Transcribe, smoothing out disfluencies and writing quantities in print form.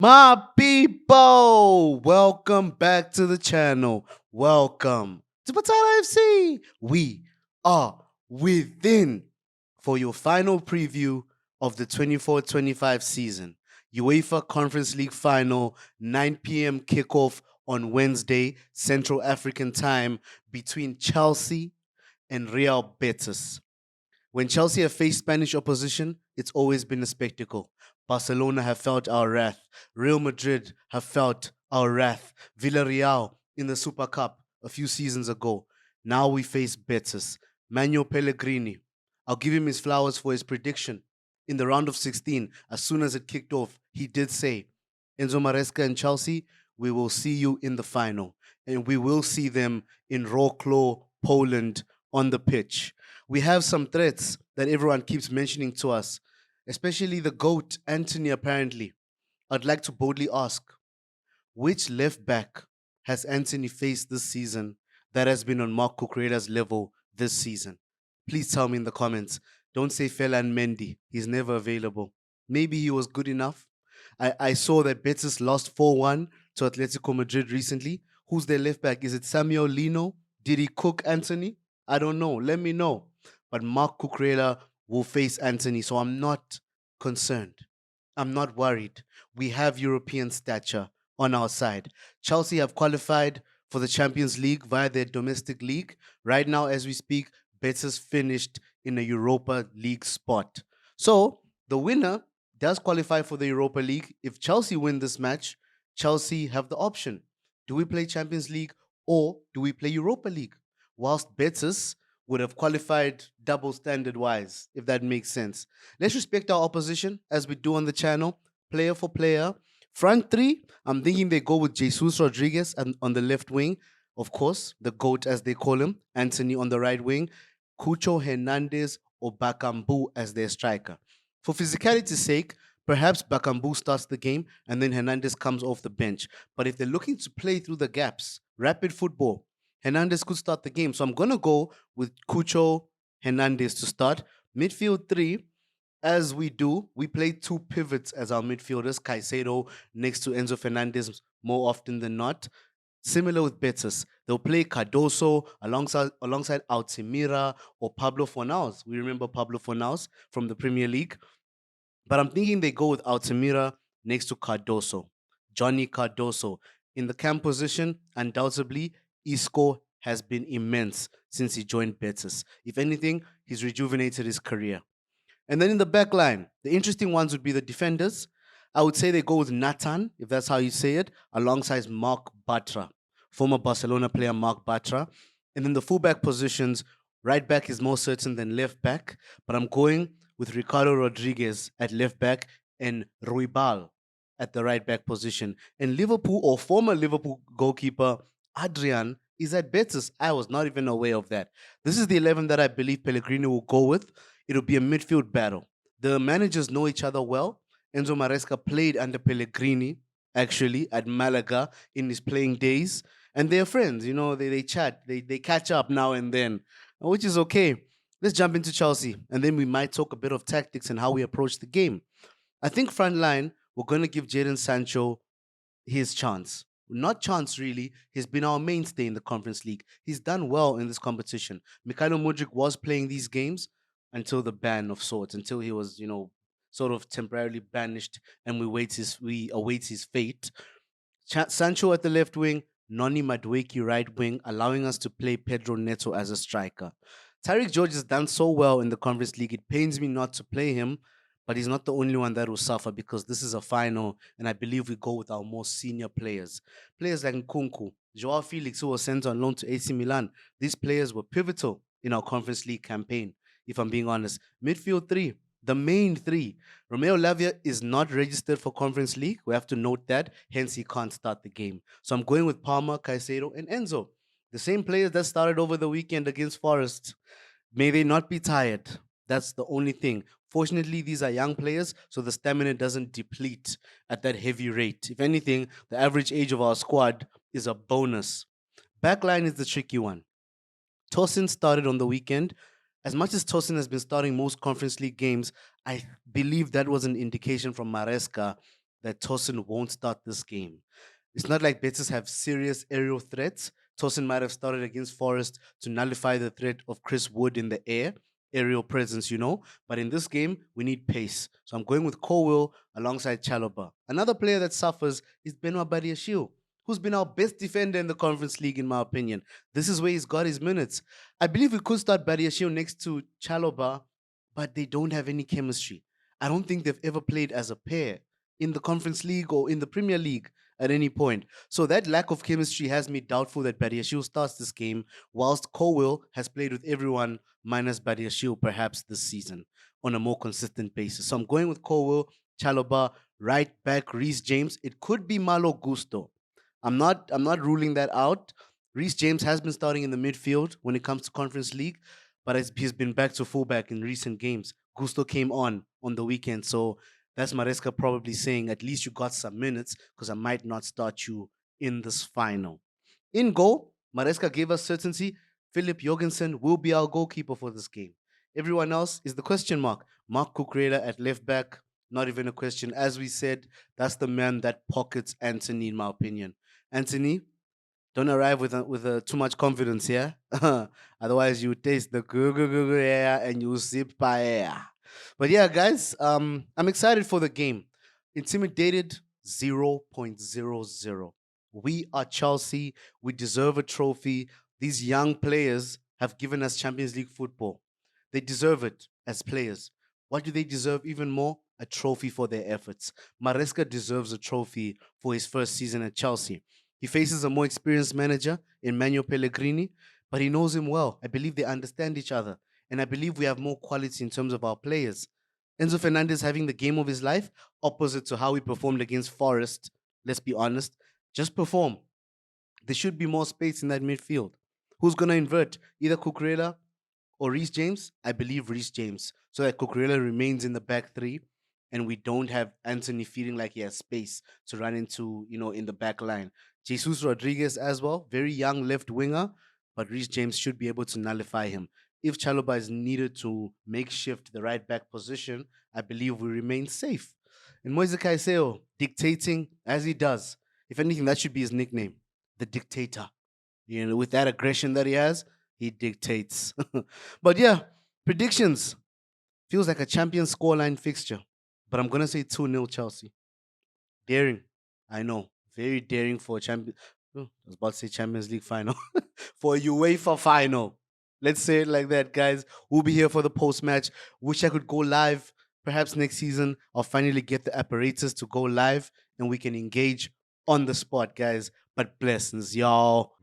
My people, welcome back to the channel. Welcome to Patala FC. We are within for your final preview of the 24-25 season. UEFA Conference League final, 9 p.m. kickoff on Wednesday, Central African time, between Chelsea and Real Betis. When Chelsea have faced Spanish opposition, it's always been a spectacle. Barcelona have felt our wrath. Real Madrid have felt our wrath. Villarreal in the Super Cup a few seasons ago. Now we face Betis. Manuel Pellegrini. I'll give him his flowers for his prediction. In the round of 16, as soon as it kicked off, he did say, Enzo Maresca and Chelsea, we will see you in the final. And we will see them in Wrocław, Poland on the pitch. We have some threats that everyone keeps mentioning to us, especially the GOAT, Anthony, apparently. I'd like to boldly ask, which left back has Anthony faced this season that has been on Mark Cucurella level this season? Please tell me in the comments. Don't say Felan Mendy. He's never available. Maybe he was good enough. I saw that Betis lost 4-1 to Atletico Madrid recently. Who's their left back? Is it Samuel Lino? Did he cook Anthony? I don't know. Let me know. But Mark Cucurella will face Anthony, so I'm not concerned. I'm not worried. We have European stature on our side. Chelsea have qualified for the Champions League via their domestic league. Right now, as we speak, Betis finished in a Europa League spot. So the winner does qualify for the Europa League. If Chelsea win this match, Chelsea have the option. Do we play Champions League or do we play Europa League? Whilst Betis would have qualified double standard wise, if that makes sense. Let's respect our opposition as we do on the channel, player for player. Front three, I'm thinking they go with Jesus Rodriguez and on the left wing, of course, the GOAT as they call him, Anthony on the right wing, Cucho Hernandez or Bakambu as their striker. For physicality's sake, perhaps Bakambu starts the game and then Hernandez comes off the bench. But if they're looking to play through the gaps, rapid football, Hernandez could start the game. So I'm going to go with Cucho Hernandez to start. Midfield three, as we do, we play two pivots as our midfielders, Caicedo next to Enzo Fernandez more often than not. Similar with Betis, they'll play Cardoso alongside Altimira or Pablo Fornals. We remember Pablo Fornals from the Premier League. But I'm thinking they go with Altamira next to Cardoso, Johnny Cardoso. In the cam position, undoubtedly, Isco has been immense since he joined Betis. If anything, he's rejuvenated his career. And then in the back line, the interesting ones would be the defenders. I would say they go with Nathan, if that's how you say it, alongside Mark Bartra, former Barcelona player Mark Bartra. And then the fullback positions, right back is more certain than left back, but I'm going with Ricardo Rodriguez at left back and Ruibal at the right back position. And Liverpool or former Liverpool goalkeeper Adrian is at Betis. I was not even aware of that. This is the 11 that I believe Pellegrini will go with. It'll be a midfield battle. The managers know each other well. Enzo Maresca played under Pellegrini, actually, at Malaga in his playing days. And they're friends, you know, they chat, they catch up now and then, which is okay. Let's jump into Chelsea, and then we might talk a bit of tactics and how we approach the game. I think front line, we're going to give Jadon Sancho his chance. Not chance, really. He's been our mainstay in the Conference League. He's done well in this competition. Mikhailo Mudryk was playing these games until the ban of sorts, until he was, sort of temporarily banished, and we await his fate. Sancho at the left wing, Noni Madueke right wing, allowing us to play Pedro Neto as a striker. Tyreek George has done so well in the Conference League. It pains me not to play him, but he's not the only one that will suffer because this is a final, and I believe we go with our most senior players. Players like Nkunku, Joao Felix, who was sent on loan to AC Milan. These players were pivotal in our Conference League campaign, if I'm being honest. Midfield three, the main three. Romeo Lavia is not registered for Conference League. We have to note that. Hence, he can't start the game. So I'm going with Palmer, Caicedo, and Enzo. The same players that started over the weekend against Forest. May they not be tired. That's the only thing. Fortunately, these are young players, so the stamina doesn't deplete at that heavy rate. If anything, the average age of our squad is a bonus. Backline is the tricky one. Tosin started on the weekend. As much as Tosin has been starting most Conference League games, I believe that was an indication from Maresca that Tosin won't start this game. It's not like Betis have serious aerial threats. Tosin might have started against Forest to nullify the threat of Chris Wood in the air, aerial presence, you know. But in this game, we need pace. So I'm going with Colwill alongside Chaloba. Another player that suffers is Benoit Badiashile, who's been our best defender in the Conference League, in my opinion. This is where he's got his minutes. I believe we could start Badiashile next to Chaloba, but they don't have any chemistry. I don't think they've ever played as a pair in the Conference League or in the Premier League at any point. So that lack of chemistry has me doubtful that Badiashile starts this game, whilst Colwill has played with everyone minus Badiashile perhaps this season on a more consistent basis. So I'm going with Colwill, Chaloba, right back, Reece James. It could be Malo Gusto. I'm not ruling that out. Reece James has been starting in the midfield when it comes to Conference League, but he's been back to fullback in recent games. Gusto came on the weekend, so that's Maresca probably saying, at least you got some minutes because I might not start you in this final. In goal, Maresca gave us certainty. Philip Jorgensen will be our goalkeeper for this game. Everyone else is the question mark. Mark Cucurella at left back, not even a question. As we said, that's the man that pockets Anthony, in my opinion. Anthony, don't arrive with too much confidence, yeah. Otherwise, you taste the air and you sip paella. But yeah, guys, I'm excited for the game. Intimidated 0.00. We are Chelsea. We deserve a trophy. These young players have given us Champions League football. They deserve it as players. What do they deserve even more? A trophy for their efforts. Maresca deserves a trophy for his first season at Chelsea. He faces a more experienced manager in Manuel Pellegrini, but he knows him well. I believe they understand each other, and I believe we have more quality in terms of our players. Enzo Fernandez having the game of his life, opposite to how he performed against Forest. Let's be honest, just perform. There should be more space in that midfield. Who's going to invert? Either Cucurella or Reece James? I believe Reece James, so that Cucurella remains in the back three and we don't have Anthony feeling like he has space to run into, in the back line. Jesus Rodriguez as well, very young left winger, but Reece James should be able to nullify him. If Chaloba is needed to makeshift the right back position, I believe we remain safe. And Moise Caicedo dictating as he does. If anything, that should be his nickname, the dictator. With that aggression that he has, he dictates. But yeah, predictions. Feels like a champion scoreline fixture. But I'm going to say 2-0 Chelsea. Daring. I know. Very daring for a champion. I was about to say Champions League final. For a UEFA final. Let's say it like that, guys. We'll be here for the post match. Wish I could go live. Perhaps next season, I'll finally get the apparatus to go live and we can engage on the spot, guys. But blessings, y'all.